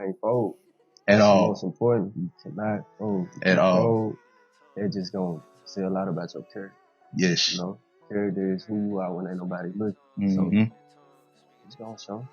can't fold. At That's all. the most important. You cannot fold. At all. Fold, they're just gonna say a lot about your character. Yes. You know, character is who you are when ain't nobody looking. Mm-hmm. So it's gonna show.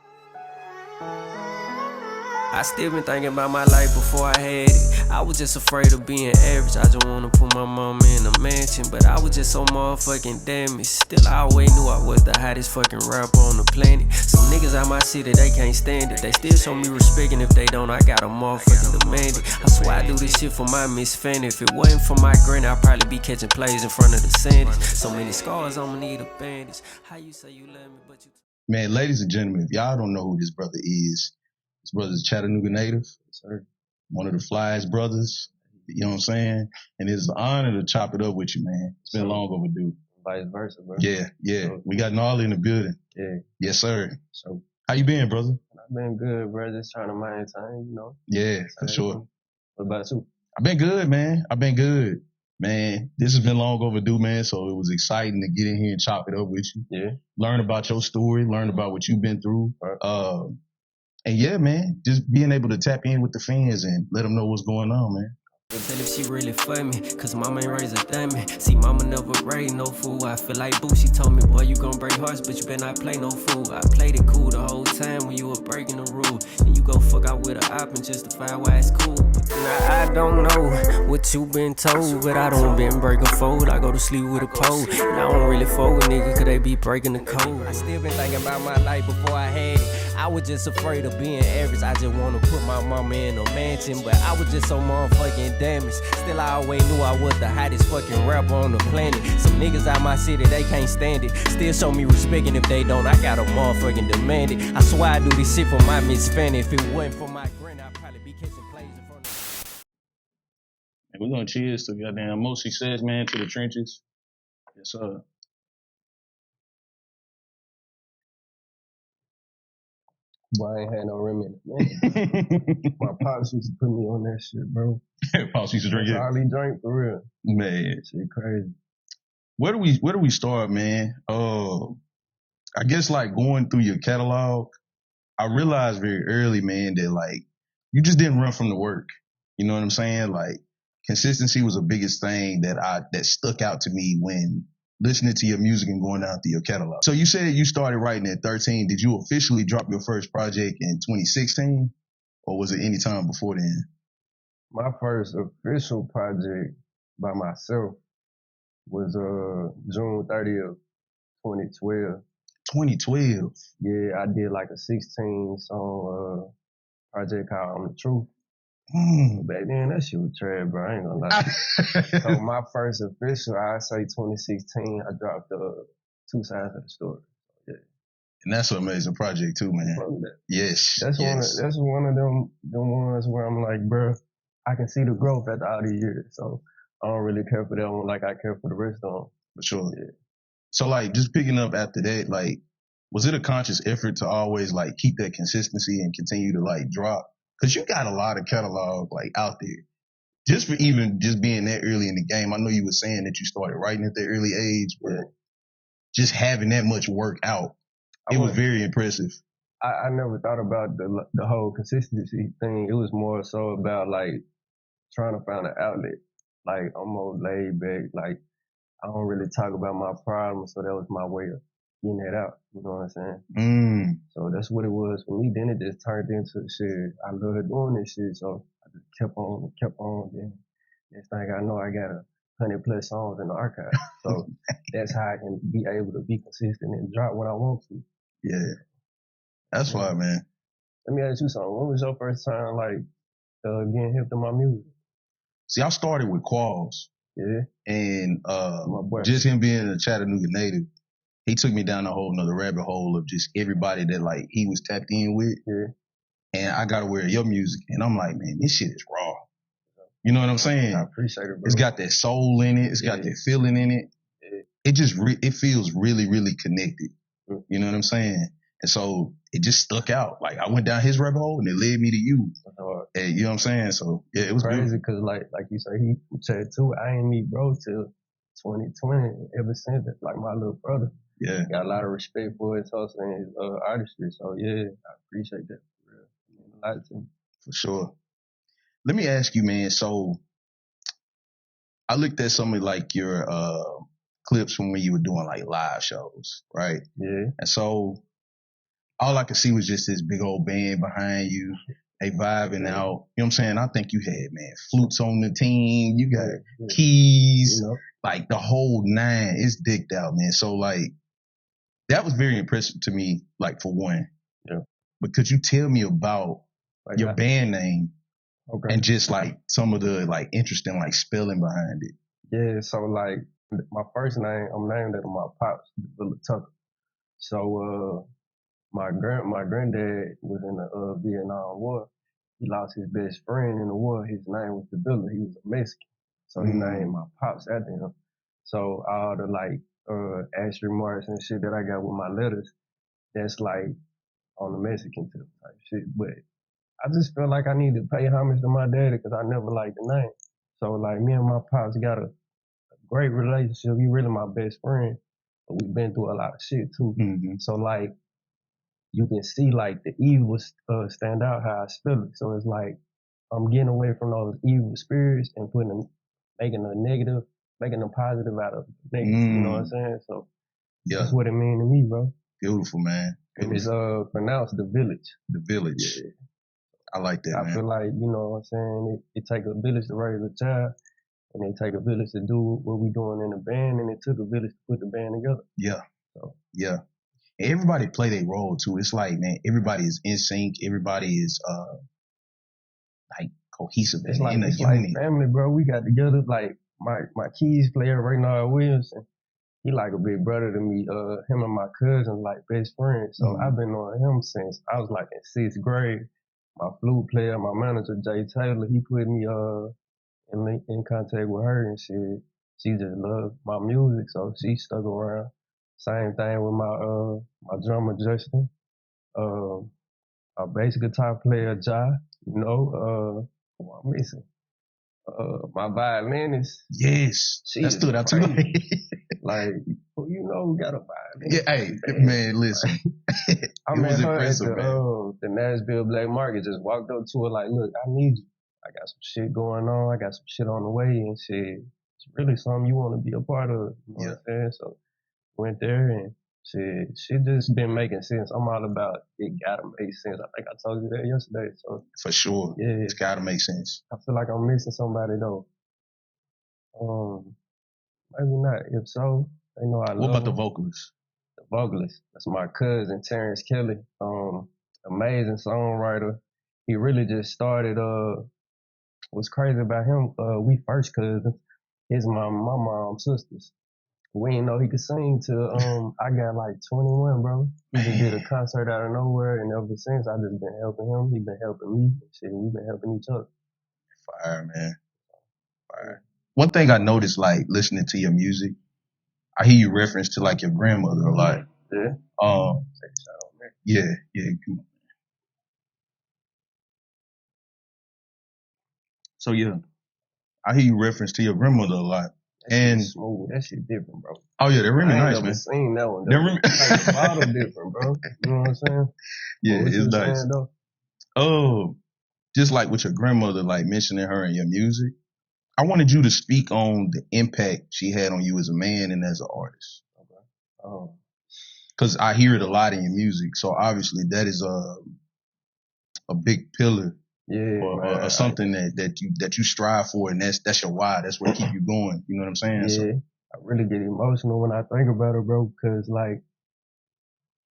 I still been thinking about my life before I had it. I was just afraid of being average. I just wanna put my mama in a mansion, but I was just so motherfucking damaged. Still, I always knew I was the hottest fucking rapper on the planet. Some niggas out my city, they can't stand it. They still show me respect, and if they don't, I got a motherfucking demand it. I swear I do this shit for my Miss Fanny. If it wasn't for my granny, I'd probably be catching plays in front of the Sandys. So many scars, I'ma need a bandage. How you say you love me, but you... Man, ladies and gentlemen, if y'all don't know who this brother is, this brother's Chattanooga native, sir. One of the flyest brothers, you know what I'm saying? And it's an honor to chop it up with you, man. It's been long overdue. Vice versa, bro. Yeah. We got Narleyy in the building. Yeah. Yes, sir. So how you been, brother? I've been good, bro. Just trying to maintain, you know. Yeah, for sure. What about you? I've been good, man. I've been good. Man, this has been long overdue, man, so it was exciting to get in here and chop it up with you. Yeah. Learn about your story, learn about what you've been through. Right. And yeah, man, just being able to tap in with the fans and let them know what's going on, man. Tell if she really for me, cause mama ain't raised a dummy. See, mama never raised no fool. I feel like Boo, she told me, boy, you gon' break hearts, but you better not play no fool. I played it cool the whole time when you were breaking the rule. And you go fuck out with a op and justify why it's cool. Now, I don't know what you been told, but I don't been breaking fold. I go to sleep with a pole. And I don't really fold with niggas cause they be breaking the code. I still been thinking about my life before I had it. I was just afraid of being average. I just wanna put my mama in a mansion, but I was just so motherfucking damaged. Still, I always knew I was the hottest fucking rapper on the planet. Some niggas out my city, they can't stand it. Still show me respect, and if they don't, I got a motherfucking demand it. I swear I do this shit for my Miss Fanny. If it wasn't for my granny, I'd probably be catching plays in front of... And we're gonna cheers to goddamn most success, man, to the trenches. Yes, sir. Boy, I ain't had no rim in it, man. My pops used to put me on that shit, bro. Pops used to drink it. I hardly drank for real. Man. Shit crazy. Where do we start, man? I guess like going through your catalog, I realized very early, man, that like you just didn't run from the work. You know what I'm saying? Like consistency was the biggest thing that stuck out to me when listening to your music and going down through your catalog. So you said you started writing at 13. Did you officially drop your first project in 2016? Or was it any time before then? My first official project by myself was June 30th, 2012. 2012? Yeah, I did like a 16 song project called I'm the Truth. Back then, that shit was trash, bro. I ain't gonna lie. So my first official, I'd say 2016, I dropped Two Sides of the Story. Yeah. And that's an amazing project too, man. Yes. That's one of them ones where I'm like, bro, I can see the growth after all these years. So I don't really care for that one like I care for the rest of them. For sure. Yeah. So like just picking up after that, like, was it a conscious effort to always like keep that consistency and continue to like drop? Cause you got a lot of catalog like out there. Just for even just being that early in the game. I know you were saying that you started writing at that early age, but just having that much work out, it was very impressive. I never thought about the whole consistency thing. It was more so about like trying to find an outlet. Like I'm more laid back. Like I don't really talk about my problems, so that was my way of getting that out. You know what I'm saying? So that's what it was for me. Then it just turned into shit. I love doing this shit, so I just kept on and kept on. Then next thing I know, I got 100+ songs in the archive. So that's how I can be able to be consistent and drop what I want to. Yeah. That's why, man. Let me ask you something. When was your first time like getting hip to my music? See, I started with Qualls. Yeah. And just him being a Chattanooga native, he took me down a whole nother rabbit hole of just everybody that like he was tapped in with. Yeah. And I got aware of your music, and I'm like, man, this shit is raw. You know what I'm saying? I appreciate it, bro. It's got that soul in it. It's got that feeling in it. Yeah. It just it feels really, really connected. You know what I'm saying? And so it just stuck out. Like I went down his rabbit hole, and it led me to you. And you know what I'm saying? So yeah, it was crazy because like you say, he said too. I ain't meet bro till 2020. Ever since, like my little brother. Yeah. Got a lot of respect for his hustle and his artistry. So yeah, I appreciate that. For real. It means a lot to me. For sure. Let me ask you, man. So I looked at some of like your clips from when you were doing like live shows, right? Yeah. And so all I could see was just this big old band behind you. They vibing out. You know what I'm saying? I think you had, man, flutes on the team. You got keys, You know? like the whole nine. It's dicked out, man. So like, that was very impressive to me, like for one. Yeah. But could you tell me about Like your band name Okay. and just like some of the like interesting like spelling behind it? Yeah, so like my first name, I'm named after my pops, Villa Tucker. So my granddad was in the Vietnam War. He lost his best friend in the war. His name was Villa. He was a Mexican. So he named my pops after him. So all the like asterisk marks and shit that I got with my letters, that's like on the Mexican tip type shit. But I just feel like I need to pay homage to my daddy because I never liked the name. So like me and my pops got a great relationship. He really my best friend. But we've been through a lot of shit too. Mm-hmm. So like you can see like the evil stand out how I spell it. So it's like I'm getting away from those evil spirits and making a positive out of negative. You know what I'm saying? So that's what it mean to me, bro. Beautiful, man. And it's pronounced the village. The village. Yeah. I like that, man. I feel like, you know what I'm saying, it take a village to raise a child, and it take a village to do what we doing in the band, and it took a village to put the band together. Yeah. So. Yeah. And everybody play their role too. It's like, man, everybody is in sync. Everybody is like cohesive. It's like family, bro. We got together. Like my keys player, Raynard Williamson, he like a big brother to me. Him and my cousin like best friends. So I've been on him since I was like in 6th grade. My flute player, my manager Jay Taylor, he put me in contact with her, and she just loved my music, so she stuck around. Same thing with my drummer Justin, our bass guitar player Ja, you know, who I'm missing. My violinist. Yes, that stood out to me. Like, you know who got a violinist? Yeah, hey, man, listen. I met her at the Nashville Black Market, just walked up to her like, look, I need you. I got some shit going on. I got some shit on the way, and shit, it's really something you want to be a part of. You know what I'm saying? So went there, and shit just been making sense. I'm all about it gotta make sense. I think I told you that yesterday. So for sure, yeah, it's gotta make sense. I feel like I'm missing somebody though. Maybe not. If so, they know I love. What about them. the vocalist? The vocalist. That's my cousin Terrence Kelly. Amazing songwriter. He really just started. What's crazy about him? We first cousins. His mom, my mom's sisters. We didn't know he could sing till I got like 21, bro. He just did a concert out of nowhere, and ever since I just been helping him. He been helping me. Shit, we've been helping each other. Fire, man. Fire. One thing I noticed, like listening to your music, I hear you reference to like your grandmother a lot. Yeah. Take a shot on that. Yeah. Come on. So yeah, I hear you reference to your grandmother a lot. That shit smooth. That shit different, bro. Oh yeah, they're really nice, man. I never seen that one. They're like the bottle different, bro. You know what I'm saying? Yeah, it's nice. Just like with your grandmother, like mentioning her in your music, I wanted you to speak on the impact she had on you as a man and as an artist. Okay. Because I hear it a lot in your music, so obviously that is a big pillar. Yeah, or something that you strive for, and that's your why. That's what keep you going. You know what I'm saying? Yeah, so, I really get emotional when I think about her, bro. Because like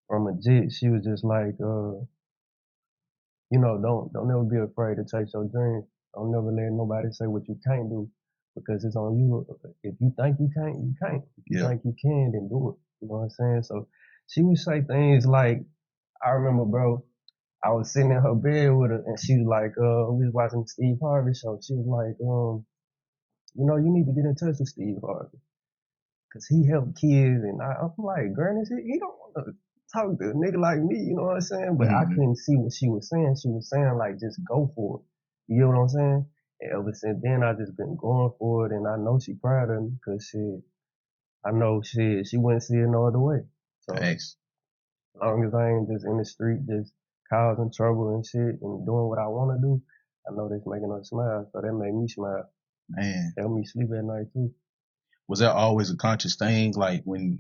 from a jit, she was just like, you know, don't never be afraid to chase your dreams. Don't never let nobody say what you can't do, because it's on you. If you think you can't, you can't. If you think you can, then do it. You know what I'm saying? So she would say things like, I remember, bro, I was sitting in her bed with her, and she was like, we was watching Steve Harvey show. She was like, you know, you need to get in touch with Steve Harvey, cause he helped kids. And I'm like, Granny, he don't want to talk to a nigga like me, you know what I'm saying? But I couldn't see what she was saying. She was saying like, just go for it. You know what I'm saying? And ever since then, I just been going for it, and I know she proud of me, cause I know she wouldn't see it no other way. So thanks. As long as I ain't just in the street, just causing trouble and shit and doing what I want to do, I know that's making her smile. So that made me smile. Man, Help me sleep at night too. was that always a conscious thing? Like when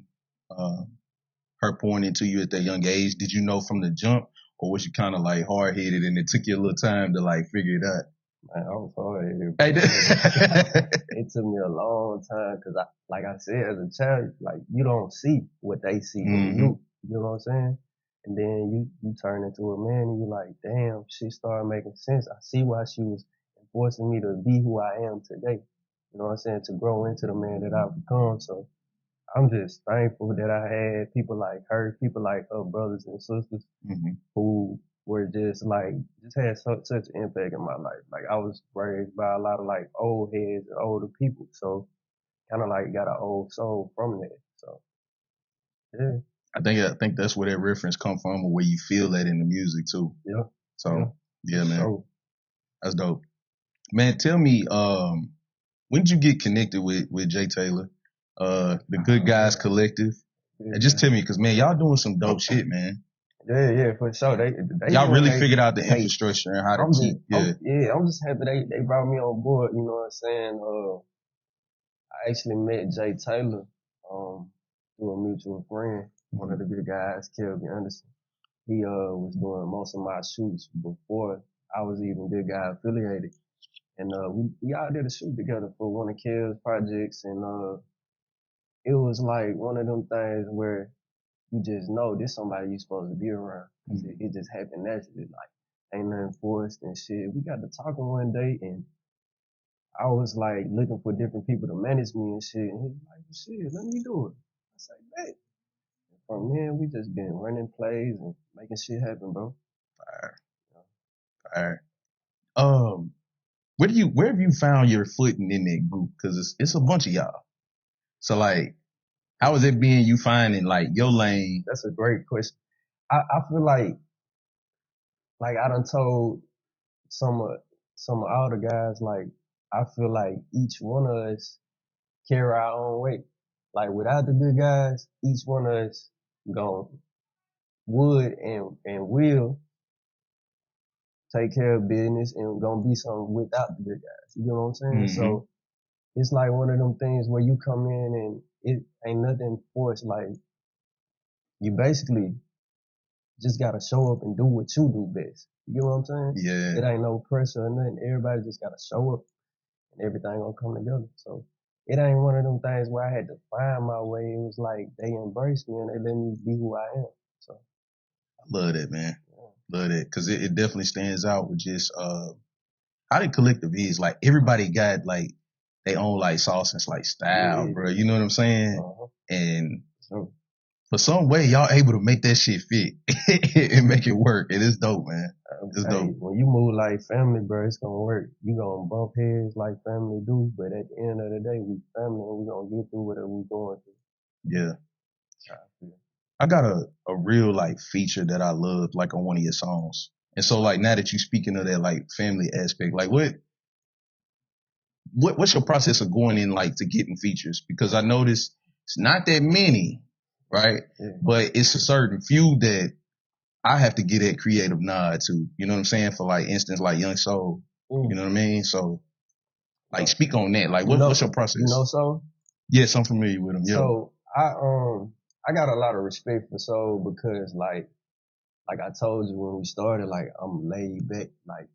her pouring into you at that young age, did you know from the jump, or was you kind of like hard headed and it took you a little time to like figure it out? Man, I was hard headed. Hey, It took me a long time because like I said, as a child, like you don't see what they see in you. You know what I'm saying? And then you turn into a man and you like, damn, shit started making sense. I see why she was forcing me to be who I am today. You know what I'm saying? To grow into the man that I've become. So I'm just thankful that I had people like her, people like her brothers and sisters who were just had such an impact in my life. Like I was raised by a lot of like old heads and older people. So kind of like got an old soul from that. So yeah. I think that's where that reference come from, or where you feel that in the music too. Yeah. So yeah, man, So, that's dope. Man, tell me, when did you get connected with Jay Taylor, the Good Guys Collective? And just tell me, cause man, y'all doing some dope shit, man. Yeah, for sure. They y'all really figured out the infrastructure and how to keep. I'm just happy they brought me on board. You know what I'm saying? I actually met Jay Taylor through a mutual friend, one of the Good Guys, Kelvin Anderson. He was doing most of my shoots before I was even Good Guy affiliated. And we all did a shoot together for one of Kel's projects, and it was like one of them things where you just know this somebody you're supposed to be around. Cause it just happened naturally. Like ain't nothing forced and shit. We got to talking one day, and I was like looking for different people to manage me and shit. And he was like, shit, let me do it. I said, bet. From then, we just been running plays and making shit happen, bro. All right. Where have you found your footing in that group? Cause it's a bunch of y'all. So like, how is it being you finding like your lane? That's a great question. I feel like I done told some of all the guys, like, I feel like each one of us carry our own weight. Like without the Good Guys, each one of us would and will take care of business and gonna be something without the Good Guys. You know what I'm saying? So it's like one of them things where you come in and it ain't nothing forced. Like you basically just gotta show up and do what you do best. You know what I'm saying? Yeah. It ain't no pressure or nothing. Everybody just gotta show up and everything gonna come together. So it ain't one of them things where I had to find my way. It was like they embraced me and they let me be who I am. So I love that, man. Love that. Cause it definitely stands out with just, how the collective is. Like everybody got like their own like sauce and like style, bro. You know what I'm saying? And for some way, y'all able to make that shit fit and make it work. It is dope, man. It's dope. When you move like family, bro, it's gonna work. You gonna bump heads like family do, but at the end of the day, we family and we gonna get through whatever we going through. Yeah. I got a real like feature that I love like on one of your songs. And so like now that you speaking of that like family aspect, like what's your process of going in like to getting features? Because I noticed it's not that many, right? Yeah. But it's a certain few that I have to get that creative nod to. You know what I'm saying? For like instance, like Young Soul. You know what I mean? So like speak on that. Like what's your process? You know Soul? Yes, I'm familiar with him. Yeah. So I got a lot of respect for Soul because like I told you when we started, like I'm laid back, like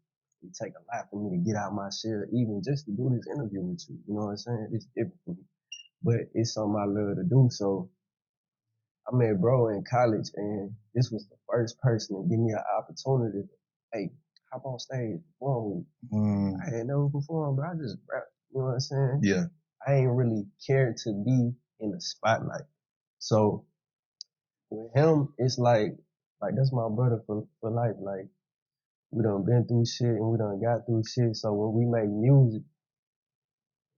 it take a lot for me to get out my shell, even just to do this interview with you. You know what I'm saying? It's different for me. But it's something I love to do. So I met bro in college and this was the first person to give me an opportunity to, hey, hop on stage, perform with me. I had never performed, but I just rap. You know what I'm saying? Yeah. I ain't really cared to be in the spotlight. So with him, it's like that's my brother for life. Like we done been through shit and we done got through shit. So when we make music,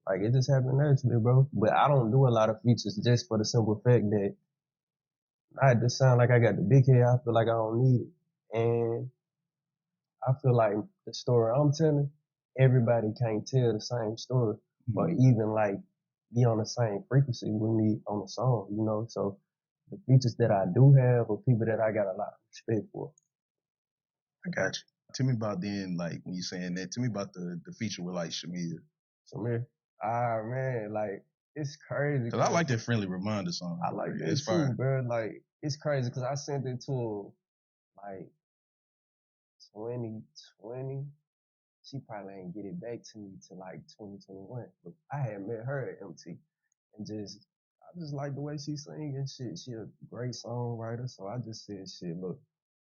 like it just happened naturally, bro. But I don't do a lot of features just for the simple fact that I had to sound like I got the big head. I feel like I don't need it. And I feel like the story I'm telling, everybody can't tell the same story or even like be on the same frequency with me on the song, you know? So the features that I do have are people that I got a lot of respect for. I got you. Tell me about then, like when you saying that. Tell me about the feature with like Shamir. Shamir. Man, like it's crazy. Cause I like that friendly reminder song. I like that too, bro. Like it's crazy because I sent it to her like 2020. She probably ain't get it back to me till like 2021. But I had met her at MT and I just like the way she sing and shit. She a great songwriter, so I just said, shit, look,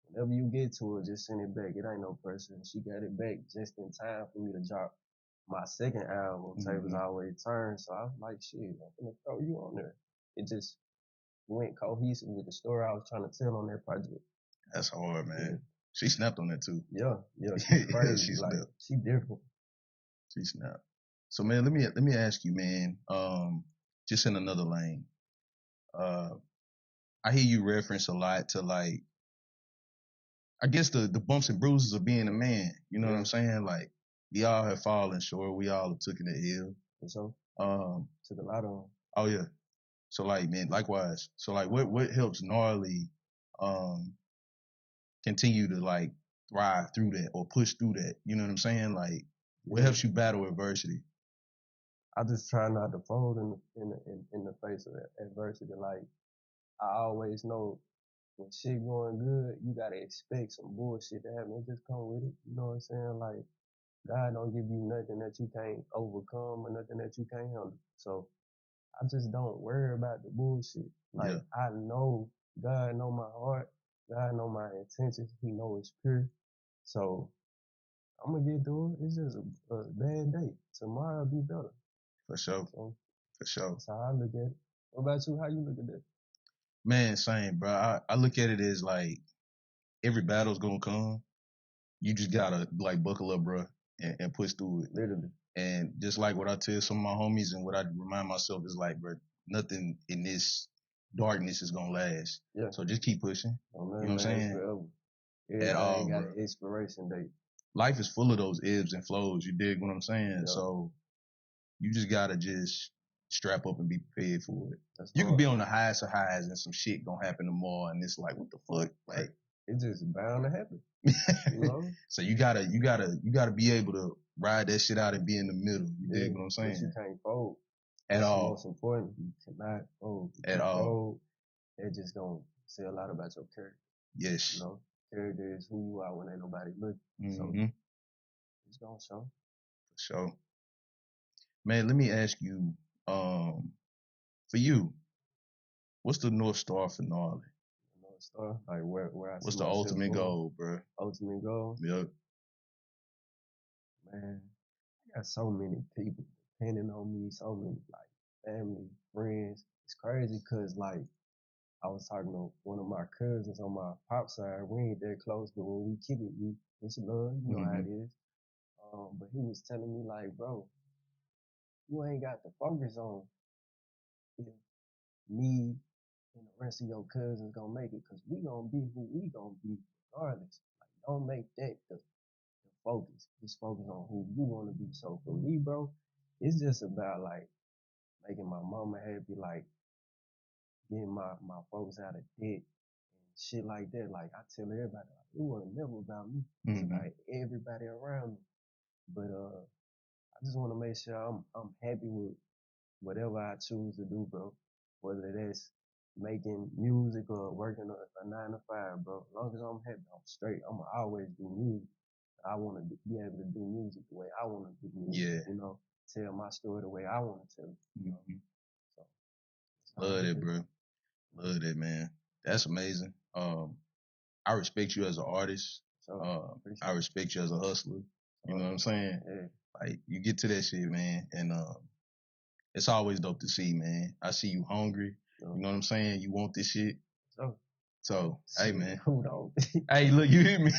whenever you get to her, just send it back. It ain't no pressure. And she got it back just in time for me to drop my second album, Tables Always Turn. So I was like, shit, I'm gonna throw you on there. It just went cohesive with the story I was trying to tell on that project. That's hard, man. Yeah. She snapped on that too. Yeah, she's crazy. She like, she different. She snapped. So man, let me ask you, man. Just in another lane. I hear you reference a lot to like, I guess the bumps and bruises of being a man. You know what I'm saying? Like, we all have fallen short. We all have taken the L. And so, took a lot of them. Oh yeah. So like, man, likewise. So like, what helps Narleyy, continue to like thrive through that or push through that? You know what I'm saying? Like, what helps you battle adversity? I just try not to fold in the face of adversity. Like, I always know when shit going good, you gotta expect some bullshit to happen. It just come with it. You know what I'm saying? Like, God don't give you nothing that you can't overcome or nothing that you can't handle. So I just don't worry about the bullshit. Like, I know God know my heart. God know my intentions. He know it's pure. So I'm gonna get through it. It's just a bad day. Tomorrow will be better. For sure. So, for sure. That's how I look at it. What about you? How you look at that? Man, same, bro. I look at it as like every battle's gonna come. You just gotta like buckle up, bro, and push through it. Literally. And just like what I tell some of my homies and what I remind myself is like, bro, nothing in this darkness is gonna last. Yeah. So just keep pushing. Oh, man, you know what I'm saying? Forever. At all, got an expiration date. Life is full of those ebbs and flows. You dig what I'm saying? Yeah. So you just gotta just strap up and be prepared for it. You can be on the highest of highs and some shit gonna happen tomorrow and it's like, what the fuck? Like, it's just bound to happen. You know? So you gotta be able to ride that shit out and be in the middle. You dig what I'm saying? You can't fold. At all. Most important, you cannot fold. At all. Fold, it just gonna say a lot about your character. Yes. You know, character is who you are when ain't nobody looking. So it's gonna show. For sure. Man, let me ask you, for you, what's the North Star for Narleyy? North Star? Like where I what's the ultimate goal, bro? Ultimate goal? Yep. Man, I got so many people depending on me, so many like family, friends. It's crazy because like I was talking to one of my cousins on my pop side. We ain't that close, but when we kick it, it's love. You know how it is. But he was telling me like, bro, you ain't got to focus on if me and the rest of your cousins gonna make it, cause we gonna be who we gonna be regardless. Like, don't make that the focus. Just focus on who you wanna be. So for me, bro, it's just about like making my mama happy, like getting my folks out of debt and shit like that. Like I tell everybody, like, it wasn't never about me. It's about everybody around me. But I just wanna make sure I'm happy with whatever I choose to do, bro. Whether that's making music or working a 9 to 5, bro. As long as I'm happy, I'm straight. I'ma always do music. I want to be able to do music the way I want to do music. Yeah. You know, tell my story the way I want to tell it. You know? So, love that, bro. Love that, man. That's amazing. I respect you as an artist. I respect you as a hustler. You know what I'm saying? Yeah. Like, you get to that shit, man. And it's always dope to see, man. I see you hungry. You know what I'm saying? You want this shit. So hey, man. Who don't? Hey, look, you hear me?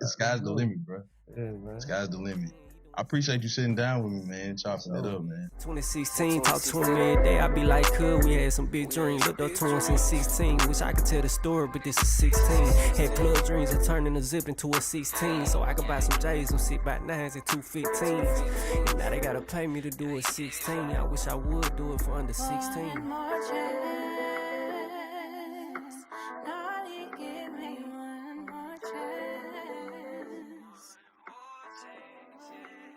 Sky's the limit, bro. Yeah, man. Sky's the limit. I appreciate you sitting down with me, man, chopping it up, man. 2016, talk to him every day. I be like, we had some big dreams. Looked up to him since 16. Wish I could tell the story, but this is 16. Had plug dreams of turning a zip into a 16. So I could buy some J's, some sit by 9s and 215s. And now they gotta pay me to do a 16. I wish I would do it for under 16. shit.